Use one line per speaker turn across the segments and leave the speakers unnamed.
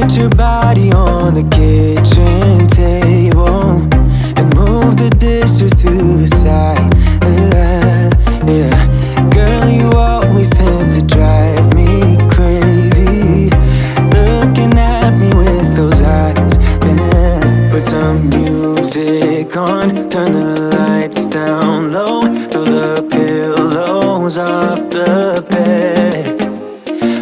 Put your body on the kitchen table and move the dishes to the side. Yeah. Girl, you always tend to drive me crazy, looking at me with those eyes. Yeah. Put some music on, turn the lights down low, throw the pillows off the bed,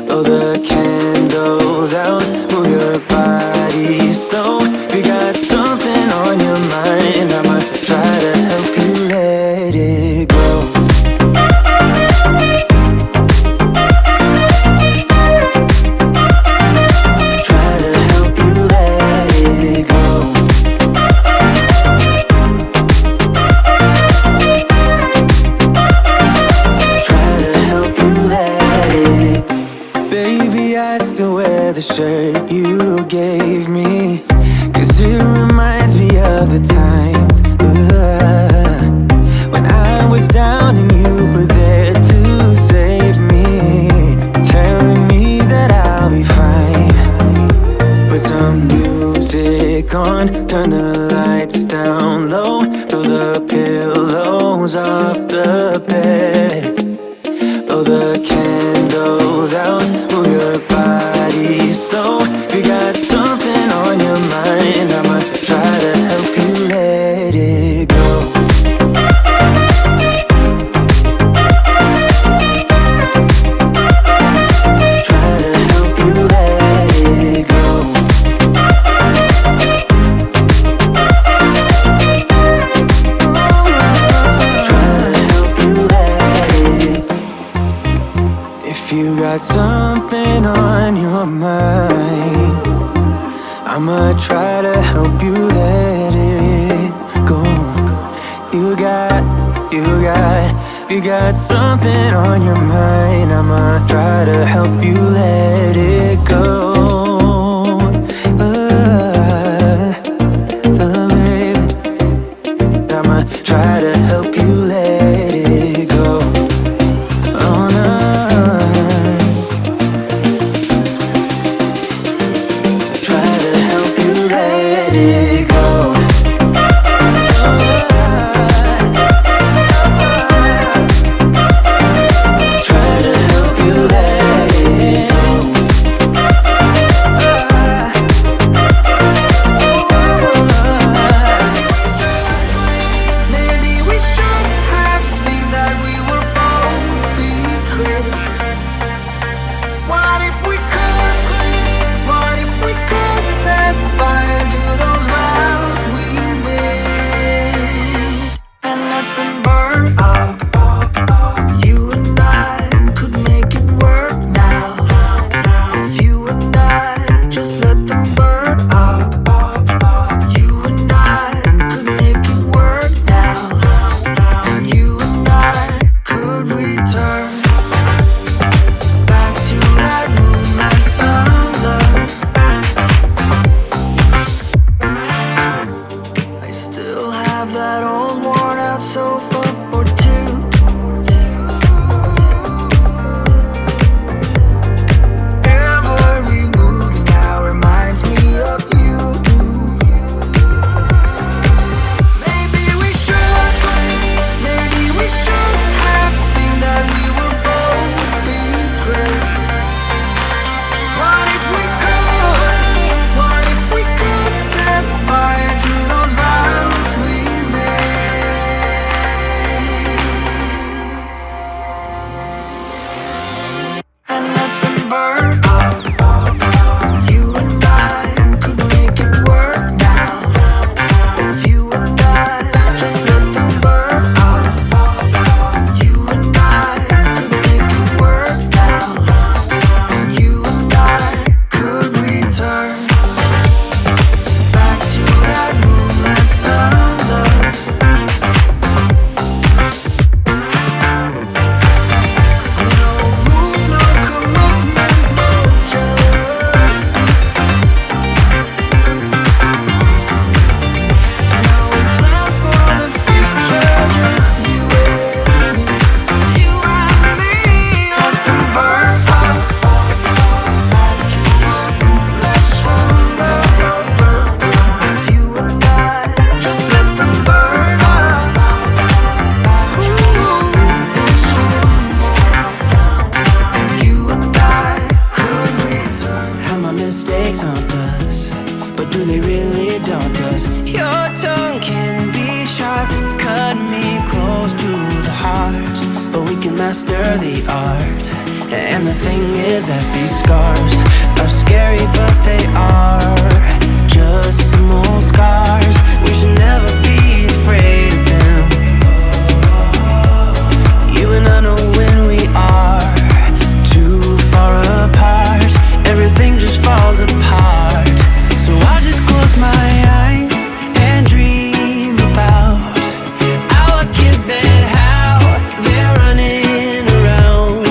blow the candles out, move your body slow. If you got something on your mind, I'ma try to help you let it go. Try to help you let it go. Try to help you let it. Baby, I still wear the shirt you gave me, 'cause it reminds me of the times when I was down and you were there to save me, telling me that I'll be fine. Put some music on, turn the lights down low, throw the pillows off the bed, blow the candles out, move your body slow. If you got something on your mind, I'ma try to help you let it go. Try to help you let it go. Try to help you let it. If you got something on your mind, I'ma try to help you let it go. You got something on your mind, I'ma try to help you let it go. Baby, I'ma try to help you let it go. Oh no. Try to help you let it go. Try to help you let it go.
Maybe we should have seen that we were both betrayed. What if we could set fire to those vows?
mistakes haunt us, but do they really daunt us? Your tongue can be sharp, cut me close to the heart, but we can master the art. And the thing is that these scars are scary, but they are just some old scars. We should never be afraid of them. You and I know when we are too far apart, everything just falls apart. So I'll just close my eyes and dream about our kids and how they're running around.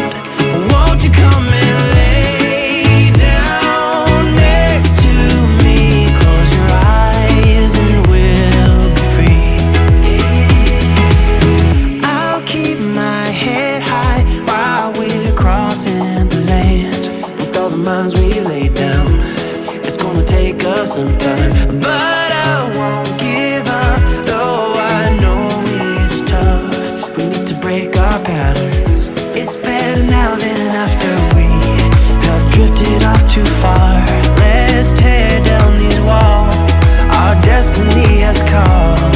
Won't you come and lay down next to me? Close your eyes and we'll be free. I'll keep my head high while we're crossing the land. With all the minds we laid down, it's gonna take us some time, but I won't give up, though I know it's tough. We need to break our patterns. It's better now than after we have drifted off too far. Let's tear down these walls our destiny has called.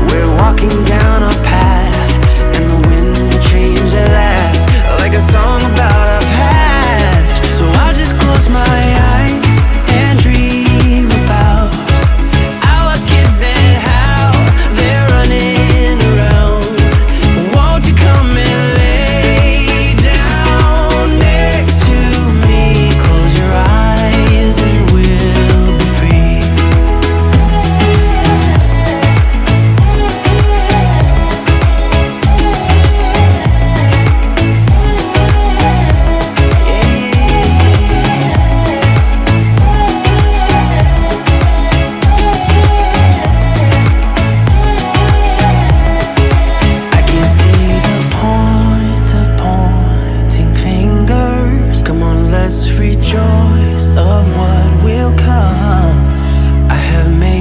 We're walking down a path, and the wind will change at last, like a song about our past. So I'll just close my eyes and dream about our kids and how they're running around. Won't you come and lay down next to me? Close your eyes and we'll be free. I can't see the point of pointing fingers. Come on, let's rejoice of what will come. I have made